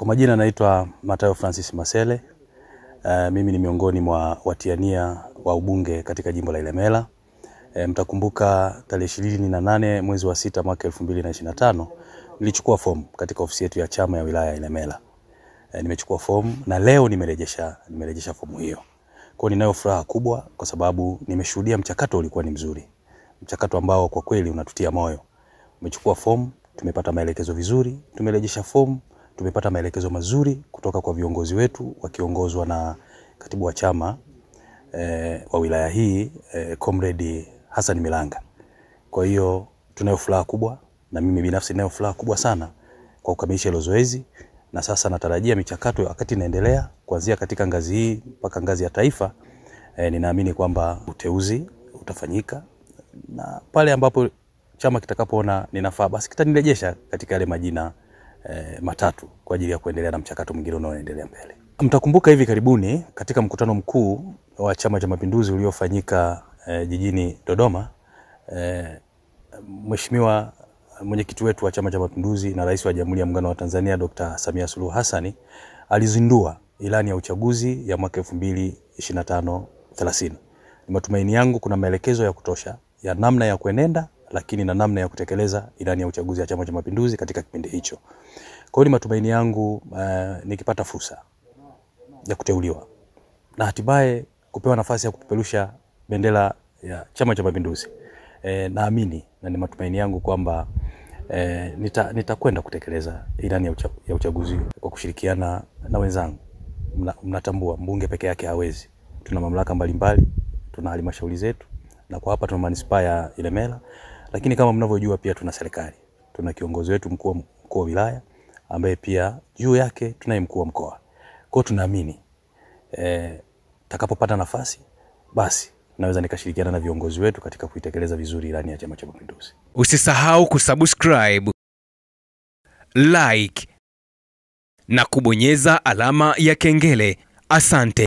Kwa majina naitwa Matayo Francis Masele. Mimi ni miongoni mwa watiania wa ubunge katika jimbo la Ilemela. Mtakumbuka tarehe 28 mwezi wa 6 mwaka 2025 nilichukua fomu katika ofisi yetu ya chama ya wilaya ya Ilemela. Nimechukua fomu na leo nimerejesha fomu hiyo. Kwa hiyo ninayo furaha kubwa kwa sababu nimeshuhudia mchakato ulikuwa ni mzuri. Mchakato ambao kwa kweli unatutia moyo. Umechukua fomu, tumepata maelekezo vizuri, tumerejesha fomu, tumepata maelekezo mazuri kutoka kwa viongozi wetu wakiongozwa na katibu wa chama wa wilaya hii Comrade Hassan Milanga. Kwa hiyo tunayo furaha kubwa na mimi binafsi ninayo furaha kubwa sana kwa kukamilisha hilo zoezi, na sasa natarajia michakato wakati inaendelea kuanzia katika ngazi hii mpaka ngazi ya taifa. Ninaamini kwamba uteuzi utafanyika na pale ambapo chama kitakapoona ninafaa basi kitanirejesha katika yale majina matatu kwa ajili ya kuendelea na mchakato mwingine unaoendelea mbele. Mtakumbuka hivi karibuni katika mkutano mkuu wa Chama cha Mapinduzi uliofanyika jijini Dodoma, Mheshimiwa mwenyekiti wetu wa Chama cha Mapinduzi na Rais wa Jamhuri ya Muungano wa Tanzania Dr. Samia Suluhu Hassan alizindua ilani ya uchaguzi ya mwaka 2025-30. Ni matumaini yangu kuna maelekezo ya kutosha ya namna ya kuenenda, lakini na namna ya kutekeleza ilani ya uchaguzi ya Chama cha Mapinduzi katika kipindi hicho. Kwa hiyo ni matumaini yangu nikipata fursa ya kuteuliwa na hatimaye kupewa nafasi ya kupeperusha bendera ya Chama cha Mapinduzi, naamini na ni matumaini yangu kwamba nitakwenda kutekeleza ilani ya uchaguzi kwa kushirikiana na wenzangu. Mnatambua mbunge peke yake hawezi. Tuna mamlaka mbalimbali, tuna halmashauri zetu, na kwa hapa tuna manispaa ya Ilemela, lakini kama mnavyojua pia tuna serikali. Tuna kiongozi wetu mkuu wa wilaya ambaye pia juu yake tunaye mkuu wa mkoa. Kwa hiyo tunaamini takapopata nafasi basi naweza nikashirikiana na viongozi wetu katika kuitekeleza vizuri ilani ya Chama cha Mapinduzi. Usisahau kusubscribe, like na kubonyeza alama ya kengele. Asante.